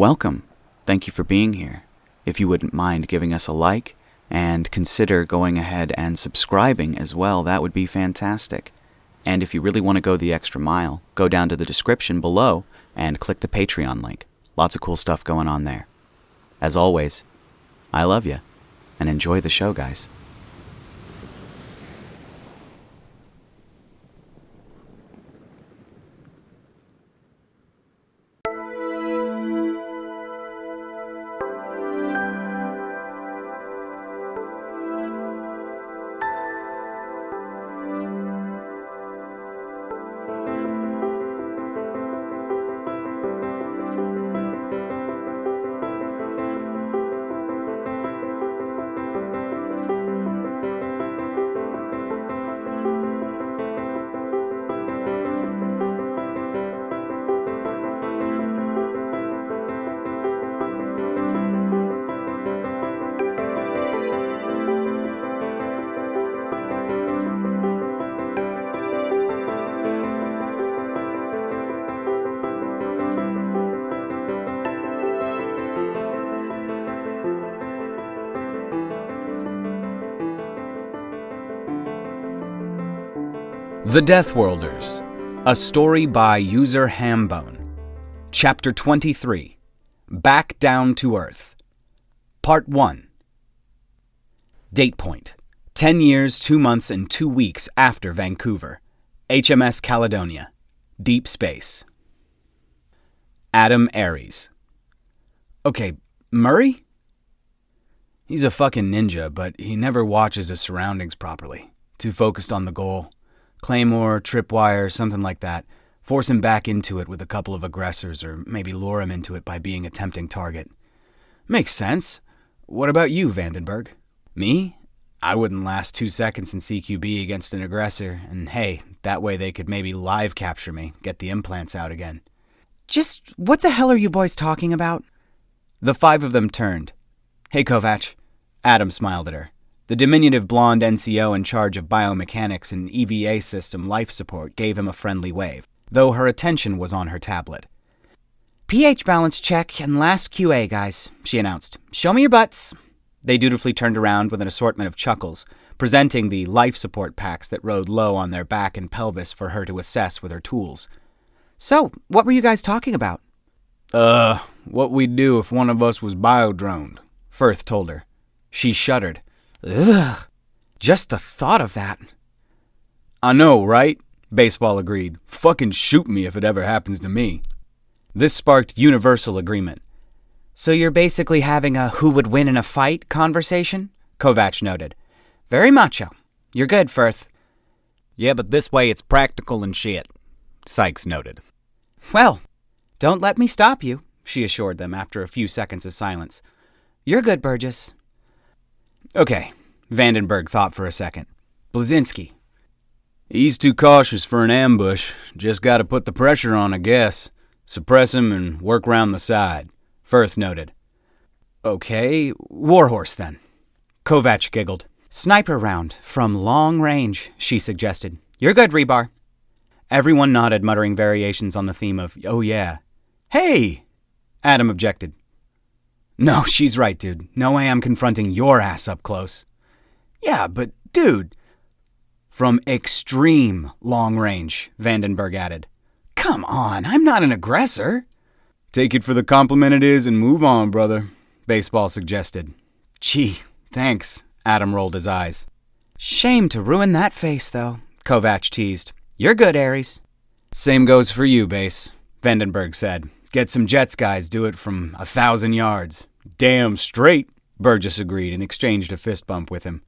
Welcome. Thank you for being here. If you wouldn't mind giving us a like, and consider going ahead and subscribing as well, that would be fantastic. And if you really want to go the extra mile, go down to the description below and click the Patreon link. Lots of cool stuff going on there. As always, I love you, and enjoy the show, guys. The DeathWorlders, a story by user Hambone. Chapter 23, Back Down to Earth. Part 1. Date point, 10 years, 2 months, and 2 weeks after Vancouver. HMS Caledonia. Deep space. Adam Aries. Okay, Murray? He's a fucking ninja, but he never watches his surroundings properly. Too focused on the goal. Claymore, tripwire, something like that. Force him back into it with a couple of aggressors, or maybe lure him into it by being a tempting target. Makes sense. What about you, Vandenberg? Me? I wouldn't last 2 seconds in CQB against an aggressor, and hey, that way they could maybe live capture me, get the implants out again. Just what the hell are you boys talking about? The 5 of them turned. Hey, Kovac. Adam smiled at her. The diminutive blonde NCO in charge of biomechanics and EVA system life support gave him a friendly wave, though her attention was on her tablet. pH balance check and last QA, guys, she announced. Show me your butts. They dutifully turned around with an assortment of chuckles, presenting the life support packs that rode low on their back and pelvis for her to assess with her tools. So, what were you guys talking about? What we'd do if one of us was biodroned, Firth told her. She shuddered. Ugh. Just the thought of that. I know, right? Baseball agreed. Fucking shoot me if it ever happens to me. This sparked universal agreement. So you're basically having a who would win in a fight conversation? Kovac noted. Very macho. You're good, Firth. Yeah, but this way it's practical and shit, Sykes noted. Well, don't let me stop you, she assured them after a few seconds of silence. You're good, Burgess. Okay, Vandenberg thought for a second. Blazinski. He's too cautious for an ambush. Just gotta put the pressure on, I guess. Suppress him and work round the side, Firth noted. Okay, Warhorse then. Kovac giggled. Sniper round, from long range, she suggested. You're good, Rebar. Everyone nodded, muttering variations on the theme of, oh yeah. Hey! Adam objected. No, she's right, dude. No way I'm confronting your ass up close. Yeah, but dude. From extreme long range, Vandenberg added. Come on, I'm not an aggressor. Take it for the compliment it is and move on, brother, Baseball suggested. Gee, thanks, Adam rolled his eyes. Shame to ruin that face, though, Kovac teased. You're good, Aries. Same goes for you, Base, Vandenberg said. Get some jets, guys, do it from 1,000 yards. Damn straight, Burgess agreed and exchanged a fist bump with him.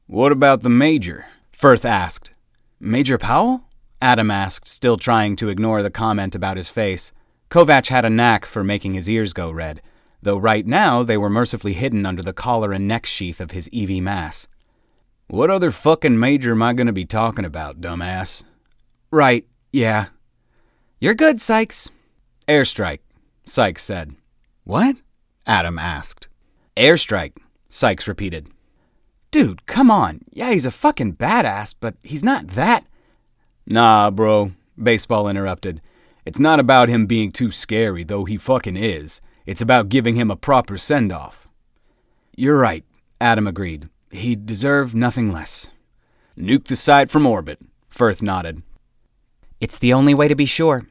What about the Major? Firth asked. Major Powell? Adam asked, still trying to ignore the comment about his face. Kovac had a knack for making his ears go red, though right now they were mercifully hidden under the collar and neck sheath of his EV mass. What other fucking major am I gonna be talking about, dumbass? Right, yeah. You're good, Sykes. Airstrike, Sykes said. What? Adam asked. Airstrike, Sykes repeated. Dude, come on. Yeah, he's a fucking badass, but he's not that. Nah, bro, Baseball interrupted. It's not about him being too scary, though he fucking is. It's about giving him a proper send-off. You're right, Adam agreed. He deserved nothing less. Nuke the site from orbit, Firth nodded. It's the only way to be sure.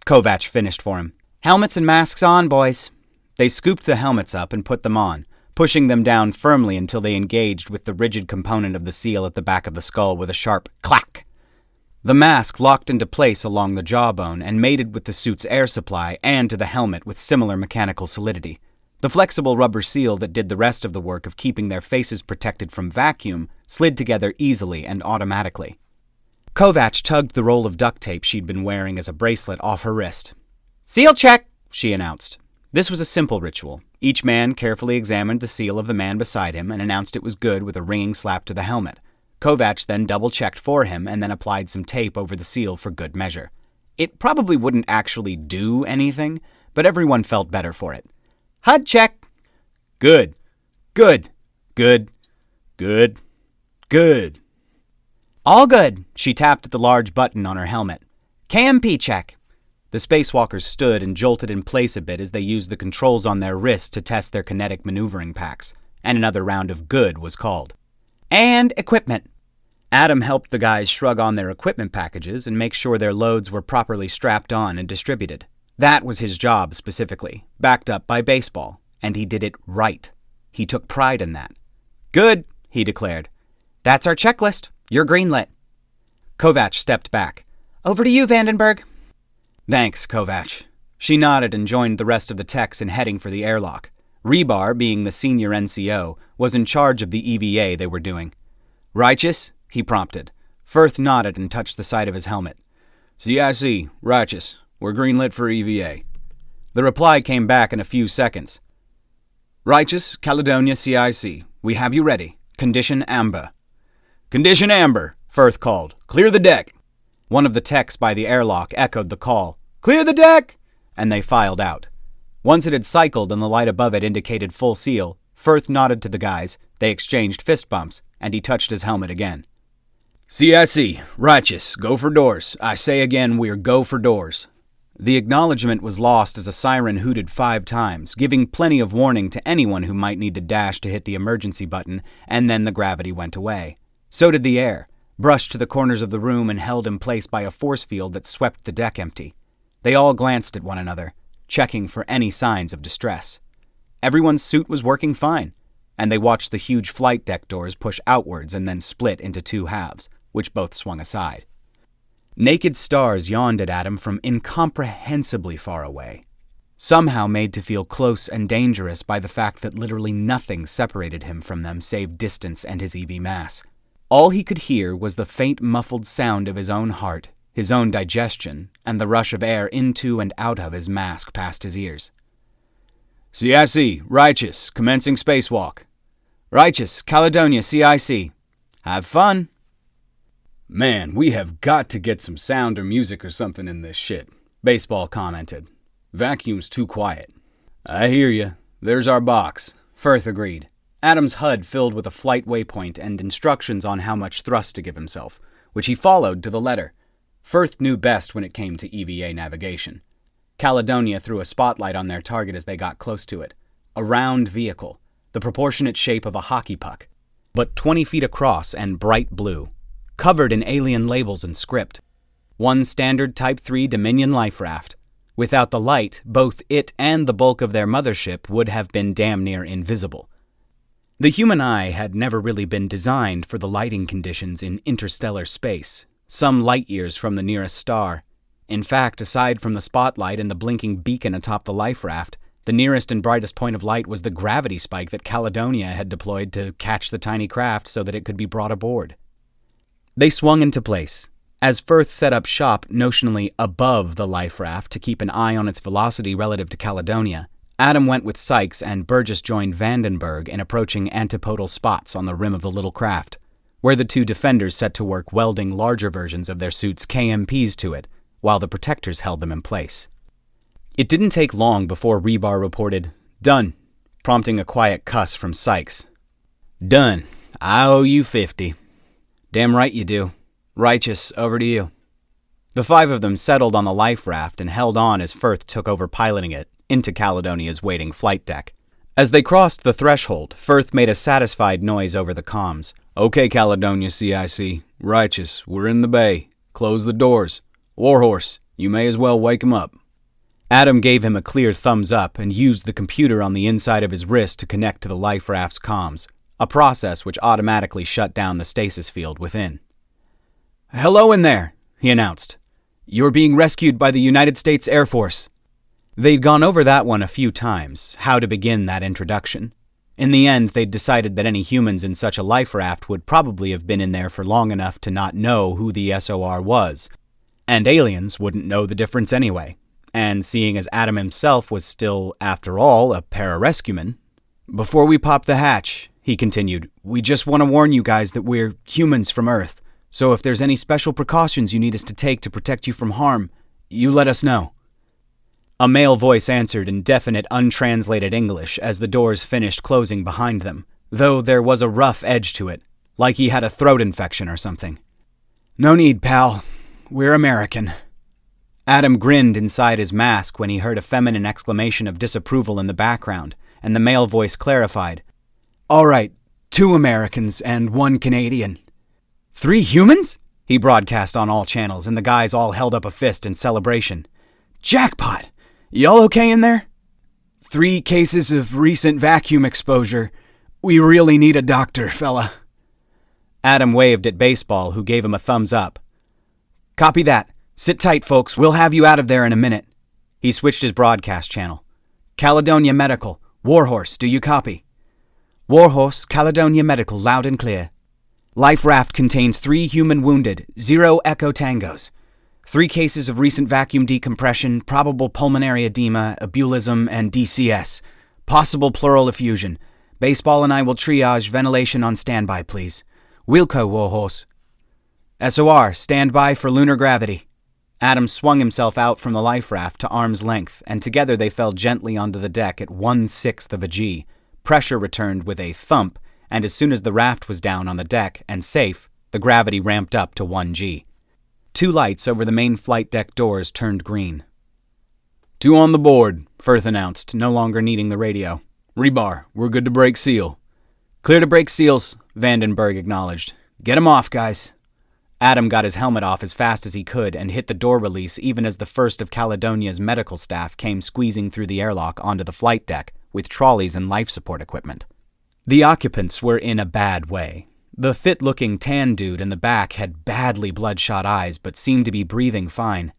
Kovac finished for him. Helmets and masks on, boys. They scooped the helmets up and put them on, pushing them down firmly until they engaged with the rigid component of the seal at the back of the skull with a sharp clack. The mask locked into place along the jawbone and mated with the suit's air supply and to the helmet with similar mechanical solidity. The flexible rubber seal that did the rest of the work of keeping their faces protected from vacuum slid together easily and automatically. Kovac tugged the roll of duct tape she'd been wearing as a bracelet off her wrist. Seal check, she announced. This was a simple ritual. Each man carefully examined the seal of the man beside him and announced it was good with a ringing slap to the helmet. Kovac then double-checked for him and then applied some tape over the seal for good measure. It probably wouldn't actually do anything, but everyone felt better for it. HUD check. Good. Good. Good. Good. Good. All good. She tapped the large button on her helmet. KMP check. The spacewalkers stood and jolted in place a bit as they used the controls on their wrists to test their kinetic maneuvering packs, and another round of good was called. And equipment. Adam helped the guys shrug on their equipment packages and make sure their loads were properly strapped on and distributed. That was his job specifically, backed up by baseball, and he did it right. He took pride in that. Good, he declared. That's our checklist. You're greenlit. Kovac stepped back. Over to you, Vandenberg. Thanks, Kovac. She nodded and joined the rest of the techs in heading for the airlock. Rebar, being the senior NCO, was in charge of the EVA they were doing. Righteous? He prompted. Firth nodded and touched the side of his helmet. CIC, righteous. We're greenlit for EVA. The reply came back in a few seconds. Righteous, Caledonia CIC. We have you ready. Condition amber. Condition amber, Firth called. Clear the deck. One of the techs by the airlock echoed the call. Clear the deck! And they filed out. Once it had cycled and the light above it indicated full seal, Firth nodded to the guys, they exchanged fist bumps, and he touched his helmet again. CIC, righteous, go for doors. I say again, we're go for doors. The acknowledgement was lost as a siren hooted 5 times, giving plenty of warning to anyone who might need to dash to hit the emergency button, and then the gravity went away. So did the air, brushed to the corners of the room and held in place by a force field that swept the deck empty. They all glanced at one another, checking for any signs of distress. Everyone's suit was working fine, and they watched the huge flight deck doors push outwards and then split into 2 halves, which both swung aside. Naked stars yawned at Adam from incomprehensibly far away, somehow made to feel close and dangerous by the fact that literally nothing separated him from them save distance and his EV mass. All he could hear was the faint muffled sound of his own heart, his own digestion, and the rush of air into and out of his mask past his ears. CIC, righteous, commencing spacewalk. Righteous, Caledonia CIC. Have fun. Man, we have got to get some sound or music or something in this shit, Baseball commented. Vacuum's too quiet. I hear you. There's our box, Firth agreed. Adam's HUD filled with a flight waypoint and instructions on how much thrust to give himself, which he followed to the letter. Firth knew best when it came to EVA navigation. Caledonia threw a spotlight on their target as they got close to it. A round vehicle, the proportionate shape of a hockey puck, but 20 feet across and bright blue, covered in alien labels and script. One standard Type 3 Dominion life raft. Without the light, both it and the bulk of their mothership would have been damn near invisible. The human eye had never really been designed for the lighting conditions in interstellar space, some light years from the nearest star. In fact, aside from the spotlight and the blinking beacon atop the life raft, the nearest and brightest point of light was the gravity spike that Caledonia had deployed to catch the tiny craft so that it could be brought aboard. They swung into place. As Firth set up shop notionally above the life raft to keep an eye on its velocity relative to Caledonia, Adam went with Sykes and Burgess joined Vandenberg in approaching antipodal spots on the rim of the little craft, where the 2 defenders set to work welding larger versions of their suits' KMPs to it, while the protectors held them in place. It didn't take long before Rebar reported, "Done," prompting a quiet cuss from Sykes. Done. I owe you 50. Damn right you do. Righteous, over to you. The 5 of them settled on the life raft and held on as Firth took over piloting it, into Caledonia's waiting flight deck. As they crossed the threshold, Firth made a satisfied noise over the comms. Okay, Caledonia CIC. Righteous, we're in the bay. Close the doors. Warhorse, you may as well wake him up. Adam gave him a clear thumbs up and used the computer on the inside of his wrist to connect to the life raft's comms, a process which automatically shut down the stasis field within. "Hello in there," he announced. "You're being rescued by the United States Air Force." They'd gone over that one a few times, how to begin that introduction. In the end, they'd decided that any humans in such a life raft would probably have been in there for long enough to not know who the SOR was, and aliens wouldn't know the difference anyway. And seeing as Adam himself was still, after all, a pararescueman. "Before we pop the hatch," he continued, "we just want to warn you guys that we're humans from Earth, so if there's any special precautions you need us to take to protect you from harm, you let us know." A male voice answered in definite, untranslated English as the doors finished closing behind them, though there was a rough edge to it, like he had a throat infection or something. "No need, pal. We're American." Adam grinned inside his mask when he heard a feminine exclamation of disapproval in the background, and the male voice clarified. "All right, 2 Americans and 1 Canadian." "3 humans?" he broadcast on all channels, and the guys all held up a fist in celebration. "Jackpot! Y'all okay in there?" 3 cases of recent vacuum exposure. We really need a doctor, fella." Adam waved at Baseball, who gave him a thumbs up. "Copy that. Sit tight, folks. We'll have you out of there in a minute." He switched his broadcast channel. "Caledonia Medical. Warhorse, do you copy?" "Warhorse, Caledonia Medical, loud and clear." "Life raft contains 3 human wounded, 0 Echo Tangos. 3 cases of recent vacuum decompression, probable pulmonary edema, ebulism, and DCS. Possible pleural effusion. Baseball and I will triage ventilation on standby, please." "Wilco, Warhorse." "SOR, standby for lunar gravity." Adam swung himself out from the life raft to arm's length, and together they fell gently onto the deck at 1/6 of a G. Pressure returned with a thump, and as soon as the raft was down on the deck and safe, the gravity ramped up to 1 G. 2 lights over the main flight deck doors turned green. "2 on the board," Firth announced, no longer needing the radio. "Rebar, we're good to break seal." "Clear to break seals," Vandenberg acknowledged. "Get 'em off, guys." Adam got his helmet off as fast as he could and hit the door release even as the first of Caledonia's medical staff came squeezing through the airlock onto the flight deck with trolleys and life support equipment. The occupants were in a bad way. The fit-looking tan dude in the back had badly bloodshot eyes but seemed to be breathing fine.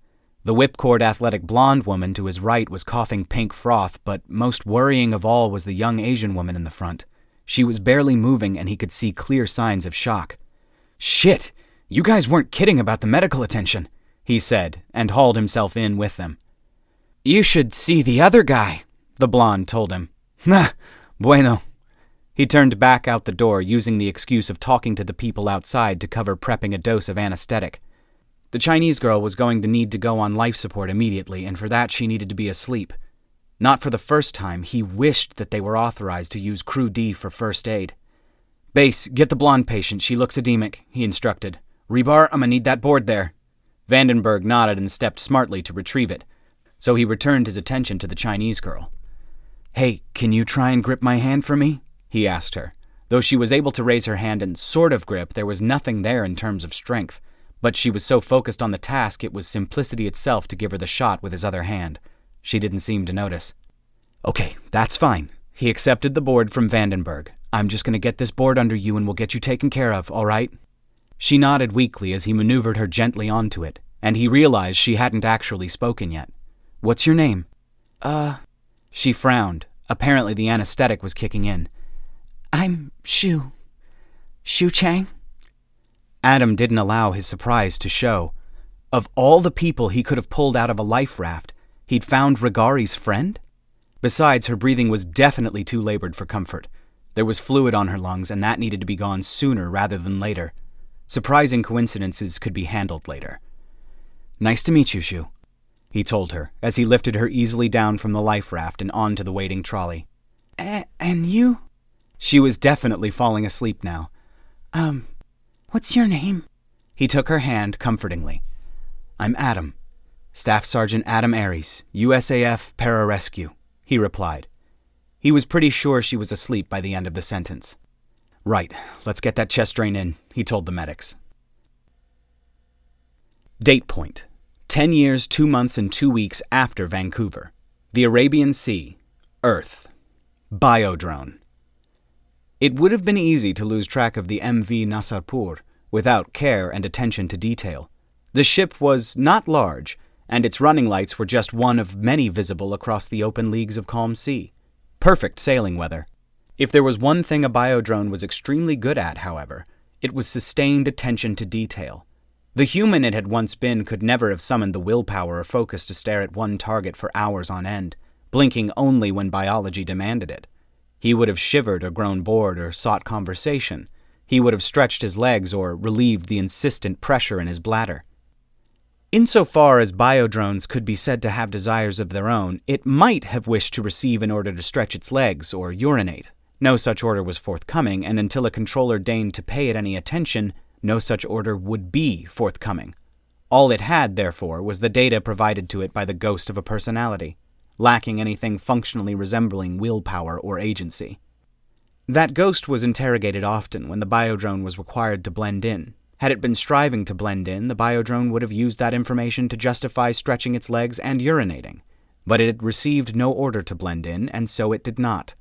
The whipcord athletic blonde woman to his right was coughing pink froth, but most worrying of all was the young Asian woman in the front. She was barely moving and he could see clear signs of shock. "Shit! You guys weren't kidding about the medical attention," he said, and hauled himself in with them. "You should see the other guy," the blonde told him. Bueno. He turned back out the door, using the excuse of talking to the people outside to cover prepping a dose of anesthetic. The Chinese girl was going to need to go on life support immediately, and for that she needed to be asleep. Not for the first time, he wished that they were authorized to use Crew D for first aid. "Base, get the blonde patient. She looks edemic," he instructed. "Rebar, I'm gonna need that board there." Vandenberg nodded and stepped smartly to retrieve it, so he returned his attention to the Chinese girl. "Hey, can you try and grip my hand for me?" he asked her. Though she was able to raise her hand and sort of grip, there was nothing there in terms of strength, but she was so focused on the task it was simplicity itself to give her the shot with his other hand. She didn't seem to notice. "Okay, that's fine." He accepted the board from Vandenberg. "I'm just gonna get this board under you and we'll get you taken care of, all right?" She nodded weakly as he maneuvered her gently onto it, and he realized she hadn't actually spoken yet. "What's your name?" She frowned. Apparently the anesthetic was kicking in. "I'm Shu. Shu Chang?" Adam didn't allow his surprise to show. Of all the people he could have pulled out of a life raft, he'd found Rigari's friend? Besides, her breathing was definitely too labored for comfort. There was fluid on her lungs, and that needed to be gone sooner rather than later. Surprising coincidences could be handled later. "Nice to meet you, Shu," he told her, as he lifted her easily down from the life raft and onto the waiting trolley. And you?" She was definitely falling asleep now. What's your name?" He took her hand comfortingly. "I'm Adam. Staff Sergeant Adam Aries, USAF Pararescue. he replied. He was pretty sure she was asleep by the end of the sentence. Right, let's get that chest drain in, he told the medics. Date point: 10 years, 2 months, and 2 weeks after Vancouver. The Arabian Sea. Earth. Biodrone. It would have been easy to lose track of the MV Nasarpur without care and attention to detail. The ship was not large, and its running lights were just one of many visible across the open leagues of calm sea. Perfect sailing weather. If there was one thing a biodrone was extremely good at, however, it was sustained attention to detail. The human it had once been could never have summoned the willpower or focus to stare at one target for hours on end, blinking only when biology demanded it. He would have shivered or grown bored or sought conversation. He would have stretched his legs or relieved the insistent pressure in his bladder. Insofar as biodrones could be said to have desires of their own, it might have wished to receive in order to stretch its legs or urinate. No such order was forthcoming, and until a controller deigned to pay it any attention, no such order would be forthcoming. All it had, therefore, was the data provided to it by the ghost of a personality, lacking anything functionally resembling willpower or agency. That ghost was interrogated often when the biodrone was required to blend in. Had it been striving to blend in, the biodrone would have used that information to justify stretching its legs and urinating. But it had received no order to blend in, and so it did not.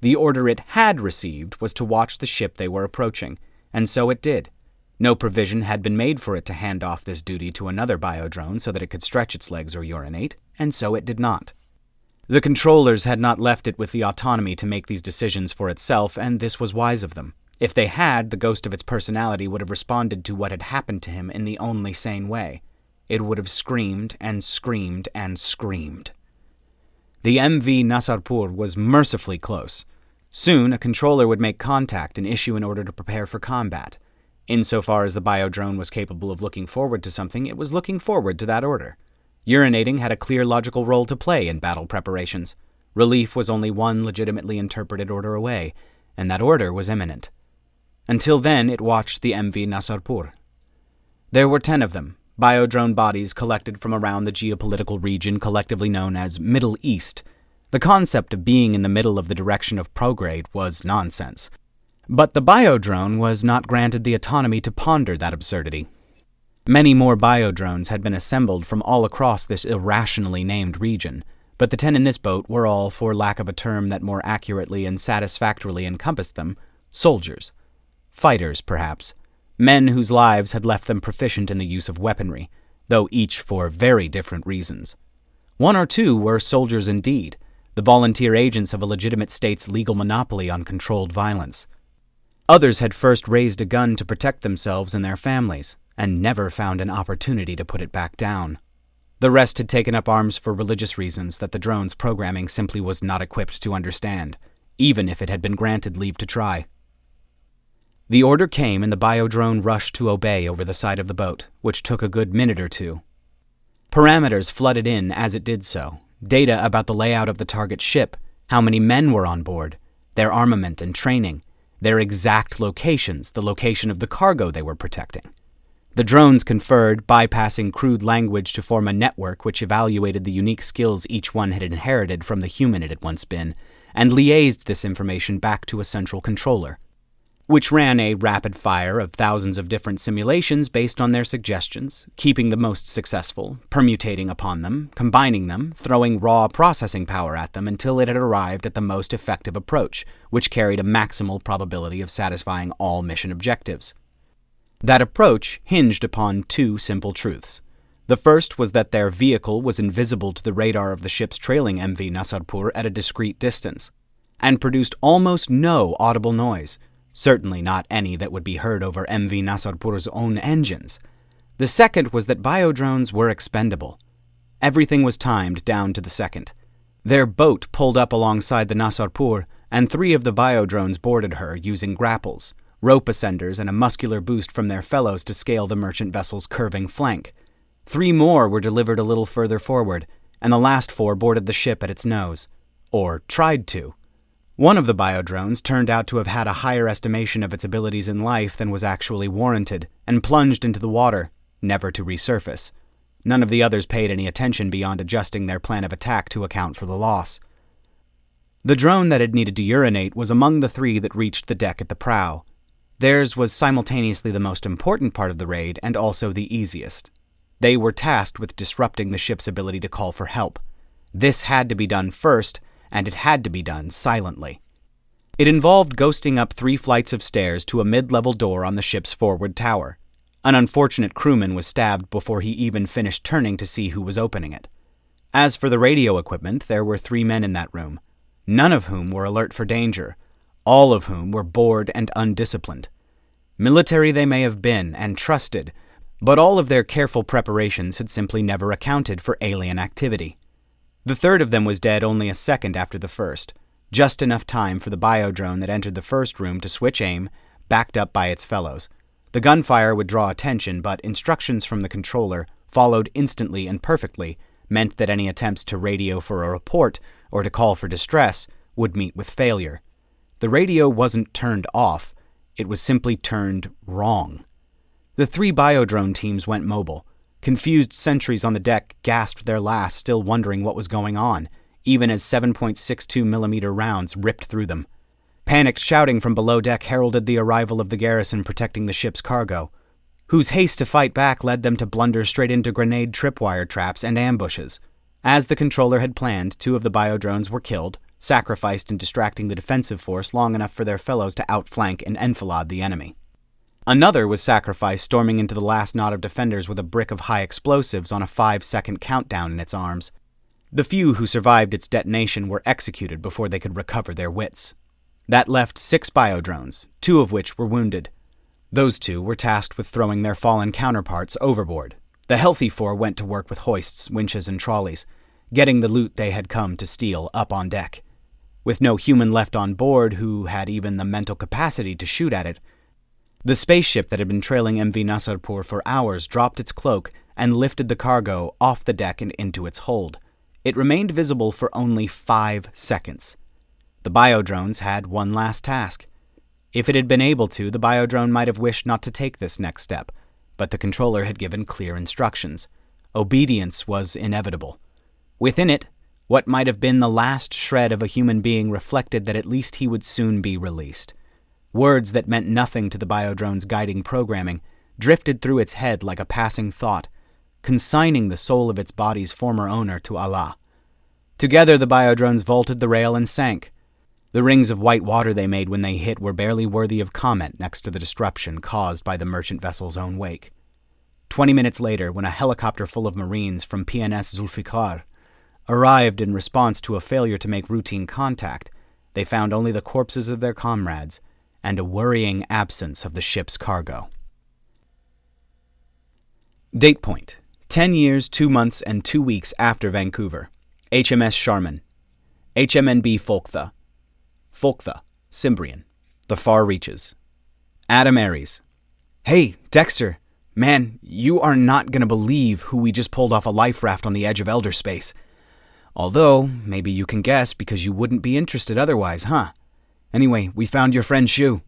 The order it had received was to watch the ship they were approaching, and so it did. No provision had been made for it to hand off this duty to another biodrone so that it could stretch its legs or urinate, and so it did not. The controllers had not left it with the autonomy to make these decisions for itself, and this was wise of them. If they had, the ghost of its personality would have responded to what had happened to him in the only sane way. It would have screamed and screamed and screamed. The MV Nasarpur was mercifully close. Soon, a controller would make contact and issue an order to prepare for combat. Insofar as the biodrone was capable of looking forward to something, it was looking forward to that order. Urinating had a clear logical role to play in battle preparations. Relief was only one legitimately interpreted order away, and that order was imminent. Until then, it watched the MV Nasarpur. There were 10 of them, biodrone bodies collected from around the geopolitical region collectively known as Middle East. The concept of being in the middle of the direction of prograde was nonsense. But the biodrone was not granted the autonomy to ponder that absurdity. Many more biodrones had been assembled from all across this irrationally named region, but the 10 in this boat were all, for lack of a term that more accurately and satisfactorily encompassed them, soldiers. Fighters, perhaps. Men whose lives had left them proficient in the use of weaponry, though each for very different reasons. 1 or 2 were soldiers indeed, the volunteer agents of a legitimate state's legal monopoly on controlled violence. Others had first raised a gun to protect themselves and their families, and never found an opportunity to put it back down. The rest had taken up arms for religious reasons that the drone's programming simply was not equipped to understand, even if it had been granted leave to try. The order came and the biodrone rushed to obey over the side of the boat, which took a good minute or 2. Parameters flooded in as it did so, data about the layout of the target ship, how many men were on board, their armament and training, their exact locations, the location of the cargo they were protecting. The drones conferred, bypassing crude language to form a network which evaluated the unique skills each one had inherited from the human it had once been, and liaised this information back to a central controller, which ran a rapid fire of thousands of different simulations based on their suggestions, keeping the most successful, permutating upon them, combining them, throwing raw processing power at them until it had arrived at the most effective approach, which carried a maximal probability of satisfying all mission objectives. That approach hinged upon 2 simple truths. The first was that their vehicle was invisible to the radar of the ship's trailing MV Nasarpur at a discrete distance, and produced almost no audible noise, certainly not any that would be heard over MV Nasarpur's own engines. The second was that biodrones were expendable. Everything was timed down to the second. Their boat pulled up alongside the Nasarpur, and 3 of the biodrones boarded her using grapples, rope ascenders, and a muscular boost from their fellows to scale the merchant vessel's curving flank. 3 more were delivered a little further forward, and the last 4 boarded the ship at its nose. Or tried to. One of the biodrones turned out to have had a higher estimation of its abilities in life than was actually warranted, and plunged into the water, never to resurface. None of the others paid any attention beyond adjusting their plan of attack to account for the loss. The drone that had needed to urinate was among the 3 that reached the deck at the prow. Theirs was simultaneously the most important part of the raid and also the easiest. They were tasked with disrupting the ship's ability to call for help. This had to be done first, and it had to be done silently. It involved ghosting up 3 flights of stairs to a mid-level door on the ship's forward tower. An unfortunate crewman was stabbed before he even finished turning to see who was opening it. As for the radio equipment, there were 3 men in that room, none of whom were alert for danger, all of whom were bored and undisciplined. Military they may have been and trusted, but all of their careful preparations had simply never accounted for alien activity. The third of them was dead only a second after the first, just enough time for the biodrone that entered the first room to switch aim, backed up by its fellows. The gunfire would draw attention, but instructions from the controller, followed instantly and perfectly, meant that any attempts to radio for a report or to call for distress would meet with failure. The radio wasn't turned off, it was simply turned wrong. The 3 biodrone teams went mobile. Confused sentries on the deck gasped their last, still wondering what was going on, even as 7.62mm rounds ripped through them. Panicked shouting from below deck heralded the arrival of the garrison protecting the ship's cargo, whose haste to fight back led them to blunder straight into grenade tripwire traps and ambushes. As the controller had planned, 2 of the biodrones were killed, sacrificed in distracting the defensive force long enough for their fellows to outflank and enfilade the enemy. Another was sacrificed storming into the last knot of defenders with a brick of high explosives on a 5-second countdown in its arms. The few who survived its detonation were executed before they could recover their wits. That left 6 biodrones, 2 of which were wounded. Those 2 were tasked with throwing their fallen counterparts overboard. The healthy 4 went to work with hoists, winches, and trolleys, getting the loot they had come to steal up on deck. With no human left on board who had even the mental capacity to shoot at it, the spaceship that had been trailing MV Nasarpur for hours dropped its cloak and lifted the cargo off the deck and into its hold. It remained visible for only 5 seconds. The biodrones had one last task. If it had been able to, the biodrone might have wished not to take this next step, but the controller had given clear instructions. Obedience was inevitable. Within it, what might have been the last shred of a human being reflected that at least he would soon be released. Words that meant nothing to the biodrone's guiding programming drifted through its head like a passing thought, consigning the soul of its body's former owner to Allah. Together the biodrones vaulted the rail and sank. The rings of white water they made when they hit were barely worthy of comment next to the disruption caused by the merchant vessel's own wake. 20 minutes later, when a helicopter full of Marines from PNS Zulfikar arrived in response to a failure to make routine contact, they found only the corpses of their comrades and a worrying absence of the ship's cargo. Date point: 10 years, 2 months, and 2 weeks after Vancouver. HMS Sharman. HMNB Folktha. Folktha, Cimbrian. The Far Reaches. Adam Aries. Hey, Dexter. Man, you are not gonna believe who we just pulled off a life raft on the edge of Elder Space. Although, maybe you can guess because you wouldn't be interested otherwise, huh? Anyway, we found your friend Shu.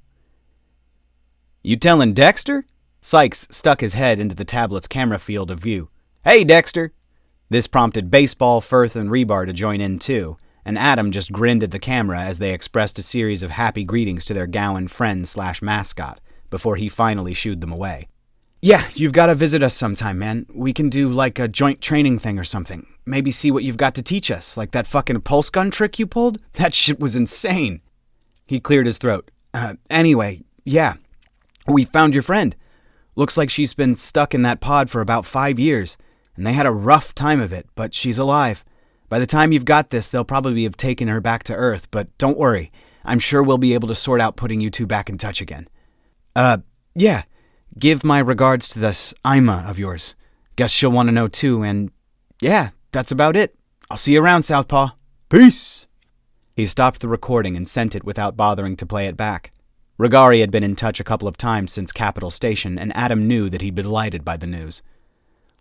You tellin' Dexter? Sykes stuck his head into the tablet's camera field of view. Hey, Dexter! This prompted Baseball, Firth, and Rebar to join in too, and Adam just grinned at the camera as they expressed a series of happy greetings to their Gowan friend/mascot before he finally shooed them away. Yeah, you've got to visit us sometime, man. We can do like a joint training thing or something. Maybe see what you've got to teach us, like that fucking pulse gun trick you pulled? That shit was insane. He cleared his throat. Anyway, yeah, we found your friend. Looks like she's been stuck in that pod for about 5 years, and they had a rough time of it, but she's alive. By the time you've got this, they'll probably have taken her back to Earth, but don't worry. I'm sure we'll be able to sort out putting you 2 back in touch again. Yeah. Give my regards to this Ima of yours. Guess she'll want to know too, and yeah, that's about it. I'll see you around, Southpaw. Peace! He stopped the recording and sent it without bothering to play it back. Regari had been in touch a couple of times since Capital Station, and Adam knew that he'd be delighted by the news.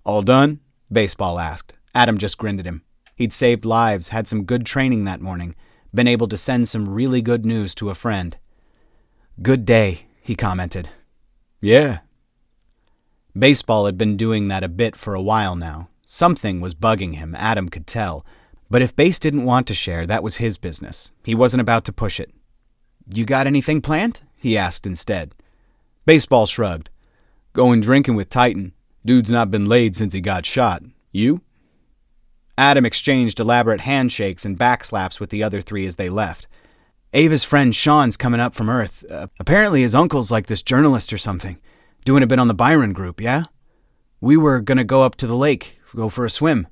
All done? Baseball asked. Adam just grinned at him. He'd saved lives, had some good training that morning, been able to send some really good news to a friend. Good day, he commented. Yeah. Baseball had been doing that a bit for a while now. Something was bugging him, Adam could tell, But if Base didn't want to share, that was his business. He wasn't about to push it. "You got anything planned?" he asked instead. Baseball shrugged. "Going drinking with Titan. Dude's not been laid since he got shot. You?" Adam exchanged elaborate handshakes and backslaps with the other three as they left. "Ava's friend Sean's coming up from Earth. Apparently his uncle's like this journalist or something. Doing a bit on the Byron group, yeah? We were gonna go up to the lake, go for a swim.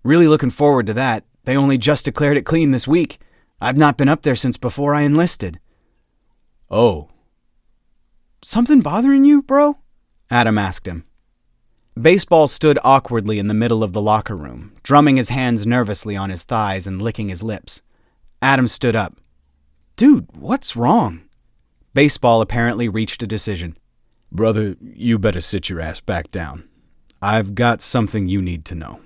Really looking forward to that. They only just declared it clean this week. I've not been up there since before I enlisted." "Oh. Something bothering you, bro?" Adam asked him. Baseball stood awkwardly in the middle of the locker room, drumming his hands nervously on his thighs and licking his lips. Adam stood up. "Dude, what's wrong?" Baseball apparently reached a decision. "Brother, you better sit your ass back down. I've got something you need to know."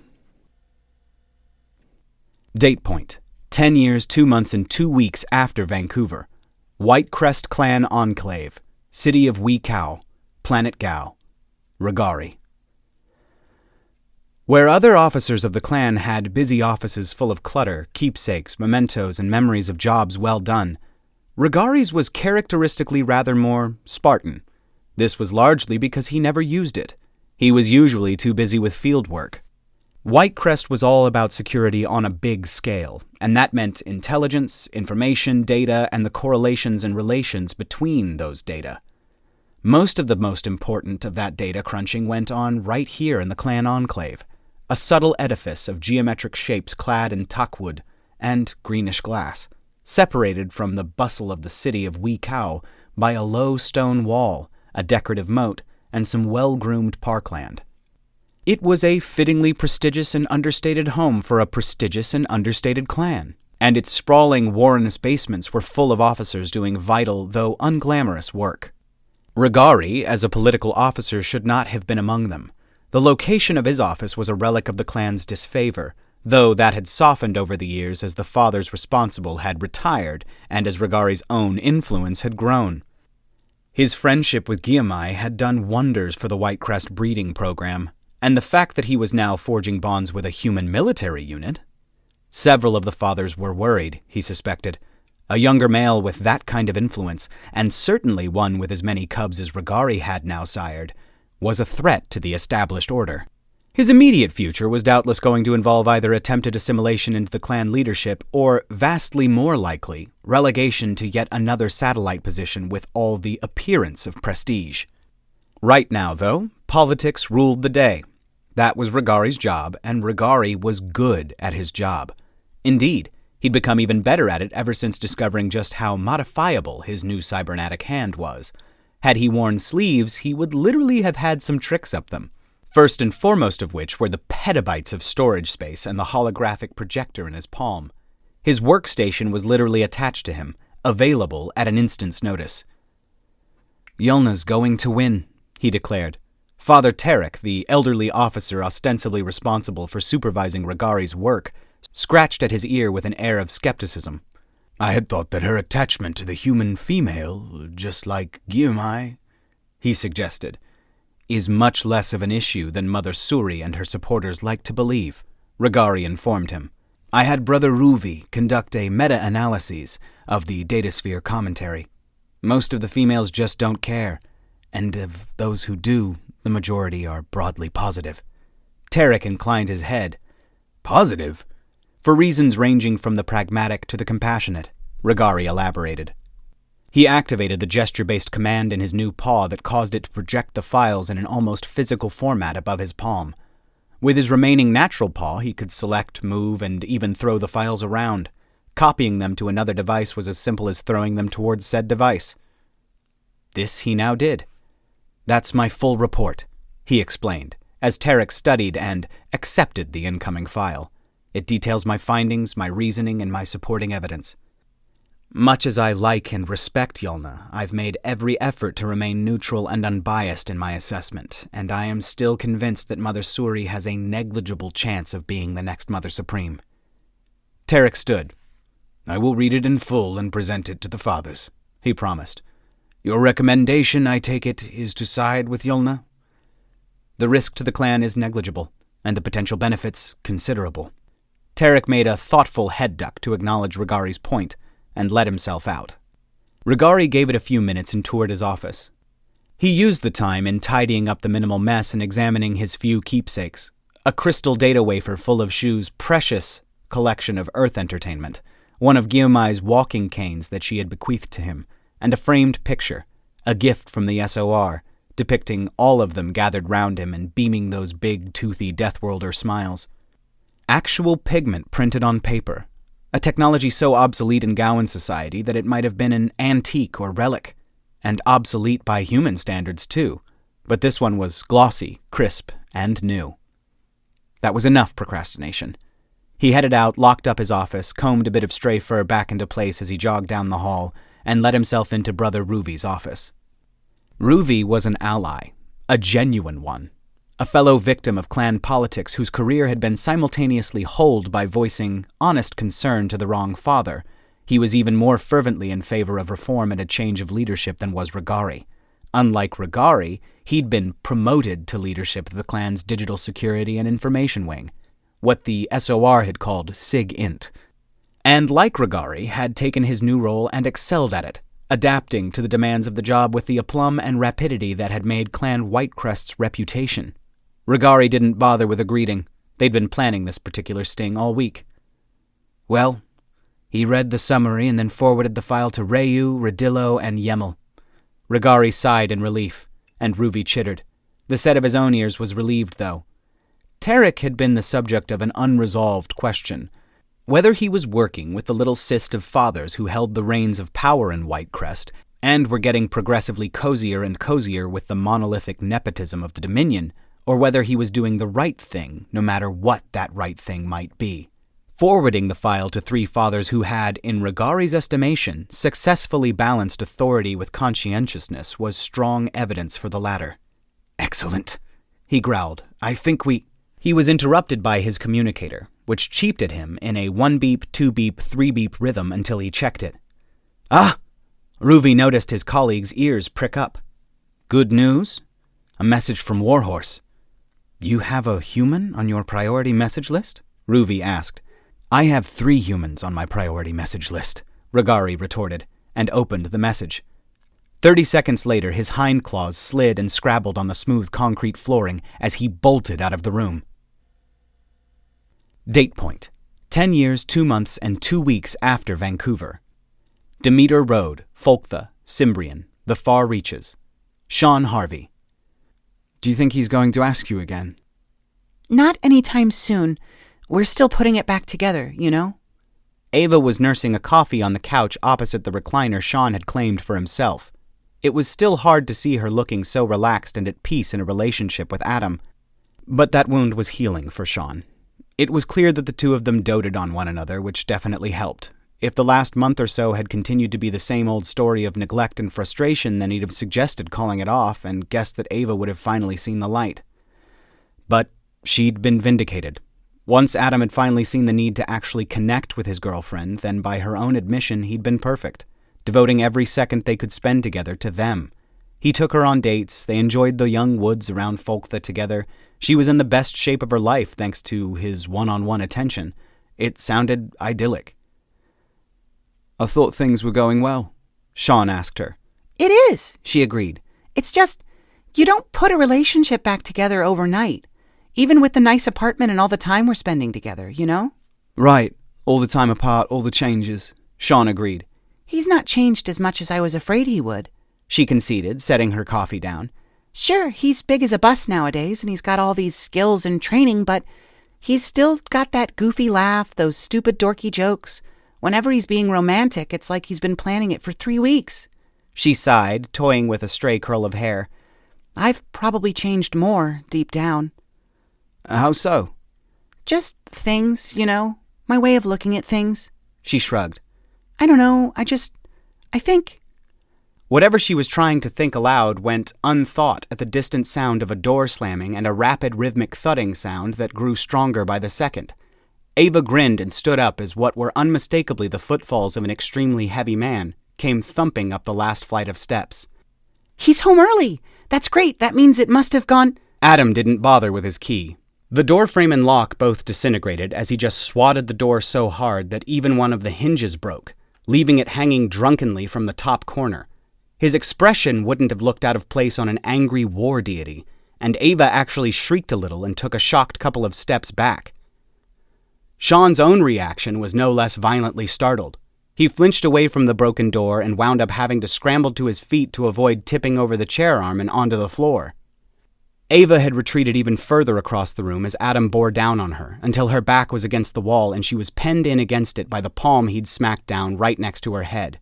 Date point: 10 years, 2 months, and 2 weeks after Vancouver. White Crest Clan Enclave. City of Wee Cow. Planet Gao. Regari. Where other officers of the clan had busy offices full of clutter, keepsakes, mementos, and memories of jobs well done, Regari's was characteristically rather more Spartan. This was largely because he never used it. He was usually too busy with field work. Whitecrest was all about security on a big scale, and that meant intelligence, information, data, and the correlations and relations between those data. Most of the most important of that data crunching went on right here in the clan enclave, a subtle edifice of geometric shapes clad in tuckwood and greenish glass, separated from the bustle of the city of Wee Cow by a low stone wall, a decorative moat, and some well-groomed parkland. It was a fittingly prestigious and understated home for a prestigious and understated clan, and its sprawling, warrenous basements were full of officers doing vital, though unglamorous, work. Regari, as a political officer, should not have been among them. The location of his office was a relic of the clan's disfavor, though that had softened over the years as the fathers responsible had retired and as Regari's own influence had grown. His friendship with Guillemai had done wonders for the Whitecrest breeding program, and the fact that he was now forging bonds with a human military unit. Several of the fathers were worried, he suspected. A younger male with that kind of influence, and certainly one with as many cubs as Regari had now sired, was a threat to the established order. His immediate future was doubtless going to involve either attempted assimilation into the clan leadership or, vastly more likely, relegation to yet another satellite position with all the appearance of prestige. Right now, though, politics ruled the day. That was Regari's job, and Regari was good at his job. Indeed, he'd become even better at it ever since discovering just how modifiable his new cybernetic hand was. Had he worn sleeves, he would literally have had some tricks up them. First and foremost of which were the petabytes of storage space and the holographic projector in his palm. His workstation was literally attached to him, available at an instant's notice. "Yulna's going to win," he declared. Father Tarek, the elderly officer ostensibly responsible for supervising Regari's work, scratched at his ear with an air of skepticism. "I had thought that her attachment to the human female, just like Guillemai," he suggested, "is much less of an issue than Mother Suri and her supporters like to believe," Regari informed him. "I had Brother Ruvi conduct a meta-analysis of the Datasphere commentary. Most of the females just don't care, and of those who do, the majority are broadly positive." Tarek inclined his head. "Positive?" "For reasons ranging from the pragmatic to the compassionate," Regari elaborated. He activated the gesture-based command in his new paw that caused it to project the files in an almost physical format above his palm. With his remaining natural paw, he could select, move, and even throw the files around. Copying them to another device was as simple as throwing them towards said device. This he now did. "That's my full report," he explained, as Tarek studied and accepted the incoming file. "It details my findings, my reasoning, and my supporting evidence. Much as I like and respect Yulna, I've made every effort to remain neutral and unbiased in my assessment, and I am still convinced that Mother Suri has a negligible chance of being the next Mother Supreme." Tarek stood. "I will read it in full and present it to the fathers," he promised. "Your recommendation, I take it, is to side with Yulna?" "The risk to the clan is negligible, and the potential benefits considerable." Tarek made a thoughtful head duck to acknowledge Rigari's point, and let himself out. Rigari gave it a few minutes and toured his office. He used the time in tidying up the minimal mess and examining his few keepsakes, a crystal data wafer full of Shu's precious collection of Earth entertainment, one of Guillaume's walking canes that she had bequeathed to him, and a framed picture, a gift from the SOR, depicting all of them gathered round him and beaming those big, toothy DeathWorlder smiles. Actual pigment printed on paper, a technology so obsolete in Gowan society that it might have been an antique or relic, and obsolete by human standards too, but this one was glossy, crisp, and new. That was enough procrastination. He headed out, locked up his office, combed a bit of stray fur back into place as he jogged down the hall, and let himself into Brother Ruvy's office. Ruvy was an ally, a genuine one, a fellow victim of clan politics whose career had been simultaneously holed by voicing honest concern to the wrong father. He was even more fervently in favor of reform and a change of leadership than was Rigari. Unlike Rigari, he'd been promoted to leadership of the clan's digital security and information wing, what the SOR had called SIG-INT, and like Rigari, had taken his new role and excelled at it, adapting to the demands of the job with the aplomb and rapidity that had made Clan Whitecrest's reputation. Rigari didn't bother with a greeting. They'd been planning this particular sting all week. Well, he read the summary and then forwarded the file to Rayu, Radillo, and Yemel. Rigari sighed in relief, and Ruvy chittered. The set of his own ears was relieved, though. Tarek had been the subject of an unresolved question. Whether he was working with the little cyst of fathers who held the reins of power in Whitecrest, and were getting progressively cozier and cozier with the monolithic nepotism of the Dominion, or whether he was doing the right thing, no matter what that right thing might be. Forwarding the file to three fathers who had, in Rigari's estimation, successfully balanced authority with conscientiousness was strong evidence for the latter. "Excellent," he growled. "I think we—" He was interrupted by his communicator, which cheeped at him in a 1-beep, 2-beep, 3-beep rhythm until he checked it. "Ah!" Ruvy noticed his colleague's ears prick up. "Good news? A message from Warhorse." "You have a human on your priority message list?" Ruvy asked. "I have 3 humans on my priority message list," Rigari retorted, and opened the message. 30 seconds later, his hind claws slid and scrabbled on the smooth concrete flooring as he bolted out of the room. Date point: 10 years, 2 months, and 2 weeks after Vancouver. Demeter Road, Folktha, Cimbrian, the far reaches. Sean Harvey. "Do you think he's going to ask you again?" Not anytime soon. We're still putting it back together, you know? Ava was nursing a coffee on the couch opposite the recliner Sean had claimed for himself. It was still hard to see her looking so relaxed and at peace in a relationship with Adam. But that wound was healing for Sean. It was clear that the two of them doted on one another, which definitely helped. If the last month or so had continued to be the same old story of neglect and frustration, then he'd have suggested calling it off and guessed that Ava would have finally seen the light. But she'd been vindicated. Once Adam had finally seen the need to actually connect with his girlfriend, then by her own admission, he'd been perfect, devoting every second they could spend together to them. He took her on dates, they enjoyed the young woods around Folktha together. She was in the best shape of her life thanks to his one-on-one attention. It sounded idyllic. "I thought things were going well," Sean asked her. It is, she agreed. It's just, you don't put a relationship back together overnight. Even with the nice apartment and all the time we're spending together, you know? "Right. All the time apart, all the changes," Sean agreed. He's not changed as much as I was afraid he would, she conceded, setting her coffee down. Sure, he's big as a bus nowadays, and he's got all these skills and training, but he's still got that goofy laugh, those stupid dorky jokes. Whenever he's being romantic, it's like he's been planning it for 3 weeks. She sighed, toying with a stray curl of hair. I've probably changed more, deep down. "How so?" Just things, you know, my way of looking at things. She shrugged. I don't know, I think... Whatever she was trying to think aloud went unthought at the distant sound of a door slamming and a rapid rhythmic thudding sound that grew stronger by the second. Ava grinned and stood up as what were unmistakably the footfalls of an extremely heavy man came thumping up the last flight of steps. He's home early! That's great, that means it must have gone... Adam didn't bother with his key. The door frame and lock both disintegrated as he just swatted the door so hard that even one of the hinges broke, leaving it hanging drunkenly from the top corner. His expression wouldn't have looked out of place on an angry war deity, and Ava actually shrieked a little and took a shocked couple of steps back. Sean's own reaction was no less violently startled. He flinched away from the broken door and wound up having to scramble to his feet to avoid tipping over the chair arm and onto the floor. Ava had retreated even further across the room as Adam bore down on her, until her back was against the wall and she was penned in against it by the palm he'd smacked down right next to her head.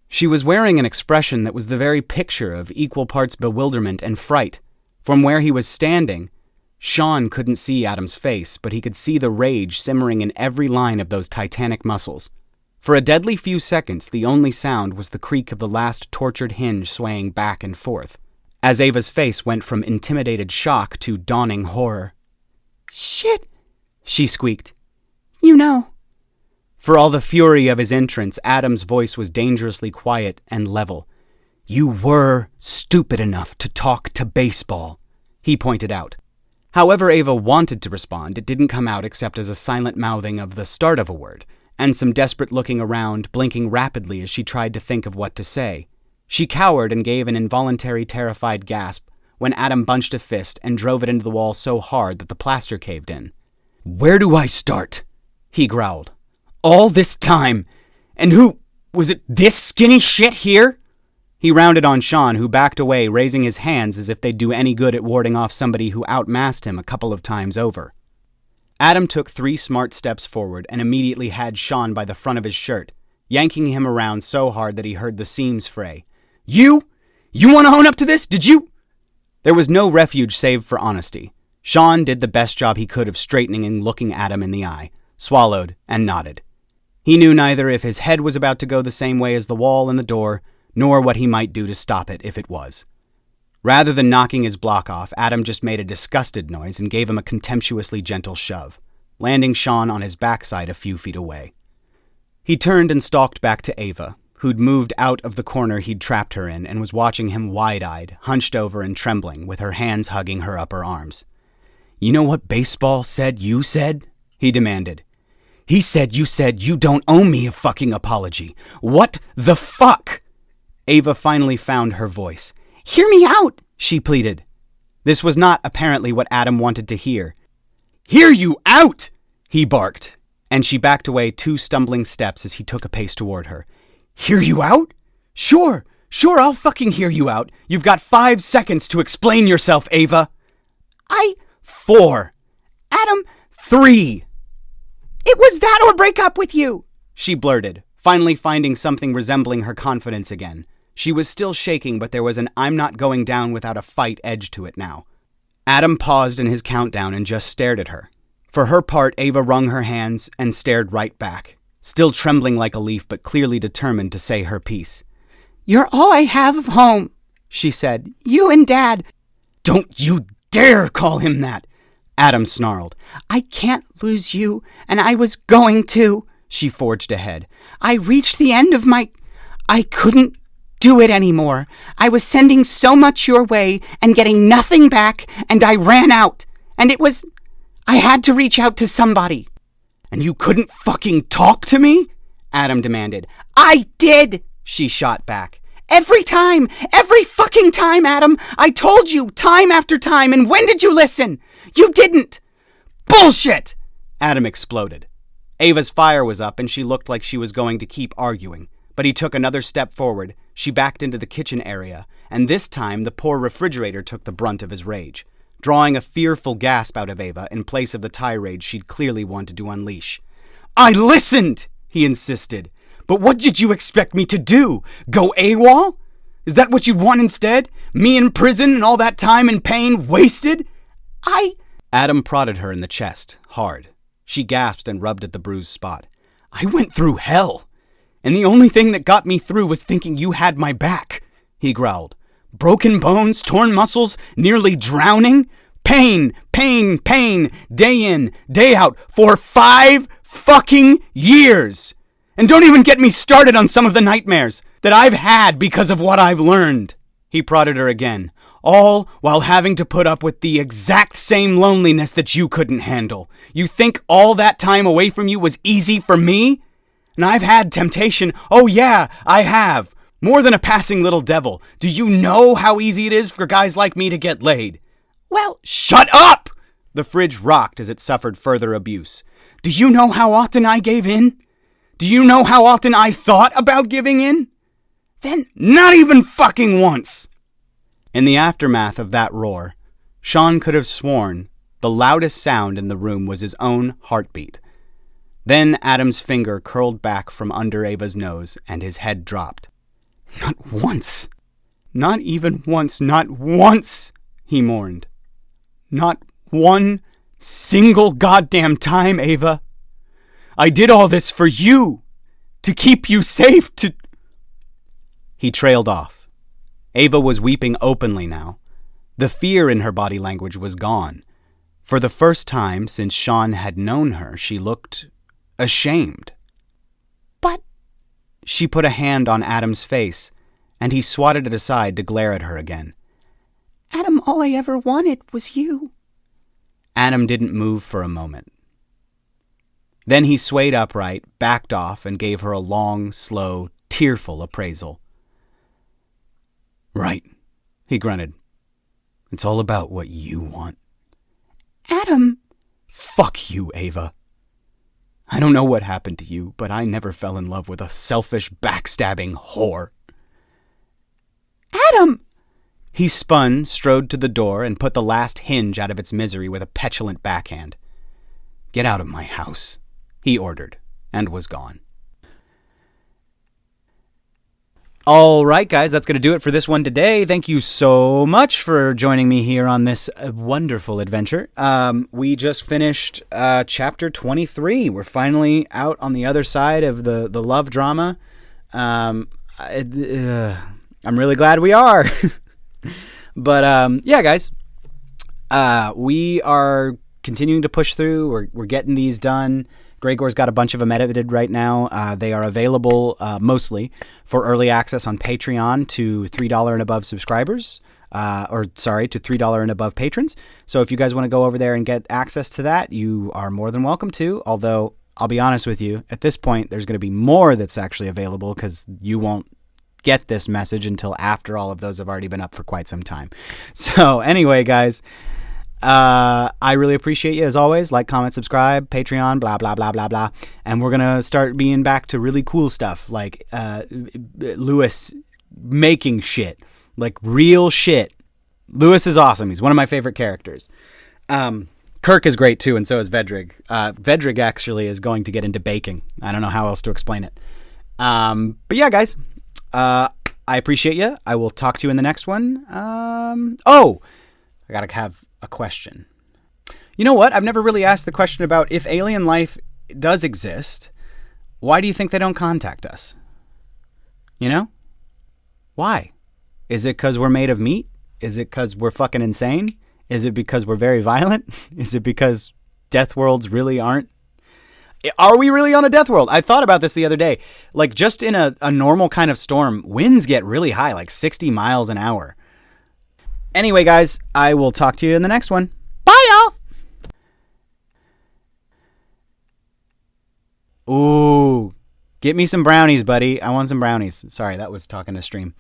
She was wearing an expression that was the very picture of equal parts bewilderment and fright. From where he was standing, Sean couldn't see Adam's face, but he could see the rage simmering in every line of those titanic muscles. For a deadly few seconds, the only sound was the creak of the last tortured hinge swaying back and forth, as Ava's face went from intimidated shock to dawning horror. "Shit," she squeaked. "You know." For all the fury of his entrance, Adam's voice was dangerously quiet and level. "You were stupid enough to talk to baseball," he pointed out. However Ava wanted to respond, it didn't come out except as a silent mouthing of the start of a word, and some desperate looking around, blinking rapidly as she tried to think of what to say. She cowered and gave an involuntary terrified gasp when Adam bunched a fist and drove it into the wall so hard that the plaster caved in. "Where do I start?" he growled. "All this time! And who... was it this skinny shit here?" He rounded on Sean, who backed away, raising his hands as if they'd do any good at warding off somebody who outmassed him a couple of times over. Adam took 3 smart steps forward and immediately had Sean by the front of his shirt, yanking him around so hard that he heard the seams fray. You want to own up to this? Did you?" There was no refuge save for honesty. Sean did the best job he could of straightening and looking Adam in the eye, swallowed, and nodded. He knew neither if his head was about to go the same way as the wall and the door, nor what he might do to stop it if it was. Rather than knocking his block off, Adam just made a disgusted noise and gave him a contemptuously gentle shove, landing Sean on his backside a few feet away. He turned and stalked back to Ava, who'd moved out of the corner he'd trapped her in and was watching him wide-eyed, hunched over and trembling, with her hands hugging her upper arms. "You know what baseball said you said?" he demanded. "He said you don't owe me a fucking apology. What the fuck?" Ava finally found her voice. "Hear me out," she pleaded. This was not apparently what Adam wanted to hear. "Hear you out!" he barked, and she backed away 2 stumbling steps as he took a pace toward her. "Hear you out? Sure, I'll fucking hear you out. You've got 5 seconds to explain yourself, Ava." 4. "Adam, 3. it was that or break up with you," she blurted, finally finding something resembling her confidence again. She was still shaking, but there was an "I'm not going down without a fight" edge to it now. Adam paused in his countdown and just stared at her. For her part, Ava wrung her hands and stared right back, still trembling like a leaf but clearly determined to say her piece. "You're all I have of home," she said. "You and Dad." "Don't you dare call him that!" Adam snarled. "I can't lose you, and I was going to," she forged ahead. "I reached the end of I couldn't do it anymore. I was sending so much your way and getting nothing back, and I ran out. And I had to reach out to somebody." "And you couldn't fucking talk to me?" Adam demanded. "I did," she shot back. Every fucking time, Adam. I told you time after time, and when did you listen? You didn't." "Bullshit!" Adam exploded. Ava's fire was up, and she looked like she was going to keep arguing. But he took another step forward, she backed into the kitchen area, and this time the poor refrigerator took the brunt of his rage, drawing a fearful gasp out of Ava in place of the tirade she'd clearly wanted to unleash. "I listened," he insisted. "But what did you expect me to do? Go AWOL? Is that what you'd want instead? Me in prison and all that time and pain wasted?" Adam prodded her in the chest, hard. She gasped and rubbed at the bruised spot. "I went through hell. And the only thing that got me through was thinking you had my back," he growled. "Broken bones, torn muscles, nearly drowning. Pain, day in, day out, for 5 fucking years. And don't even get me started on some of the nightmares that I've had because of what I've learned." He prodded her again. all while having to put up with the exact same loneliness that you couldn't handle. You think all that time away from you was easy for me? And I've had temptation. Oh yeah, I have. More than a passing little devil. Do you know how easy it is for guys like me to get laid? Well, shut up! The fridge rocked as it suffered further abuse. Do you know how often I gave in? Do you know how often I thought about giving in? Then not even fucking once! In the aftermath of that roar, Sean could have sworn the loudest sound in the room was his own heartbeat. Then Adam's finger curled back from under Ava's nose and his head dropped. Not once. Not even once. Not once, he mourned. Not one single goddamn time, Ava. I did all this for you. To keep you safe, to... He trailed off. Ava was weeping openly now. The fear in her body language was gone. For the first time since Sean had known her, she looked ashamed. But... She put a hand on Adam's face, and he swatted it aside to glare at her again. Adam, all I ever wanted was you. Adam didn't move for a moment. Then he swayed upright, backed off, and gave her a long, slow, tearful appraisal. Right, he grunted. It's all about what you want. Adam! Fuck you, Ava. I don't know what happened to you, but I never fell in love with a selfish, backstabbing whore. Adam! He spun, strode to the door, and put the last hinge out of its misery with a petulant backhand. Get out of my house, he ordered, and was gone. All right, guys, that's going to do it for this one today. Thank you so much for joining me here on this wonderful adventure. We just finished chapter 23. We're finally out on the other side of the love drama. I'm really glad we are. But yeah, guys, we are continuing to push through. We're getting these done. Graygor's got a bunch of them edited right now. They are available mostly for early access on Patreon to $3 and above subscribers. To $3 and above patrons. So if you guys want to go over there and get access to that, you are more than welcome to. Although, I'll be honest with you, at this point, there's going to be more that's actually available because you won't get this message until after all of those have already been up for quite some time. So anyway, guys, I really appreciate you as always. Like, comment, subscribe, Patreon, blah, blah, blah, blah, blah. And we're going to start being back to really cool stuff like Lewis making shit, like real shit. Lewis is awesome. He's one of my favorite characters. Kirk is great too, and so is Vedrig. Vedrig actually is going to get into baking. I don't know how else to explain it. But yeah, guys, I appreciate you. I will talk to you in the next one. I gotta have a question. You know what? I've never really asked the question about if alien life does exist, why do you think they don't contact us? You know? Why? Is it because we're made of meat? Is it because we're fucking insane? Is it because we're very violent? Is it because death worlds really aren't? Are we really on a death world? I thought about this the other day. Like, just in a normal kind of storm, winds get really high, like 60 miles an hour. Anyway, guys, I will talk to you in the next one. Bye, y'all! Ooh, get me some brownies, buddy. I want some brownies. Sorry, that was talking to stream.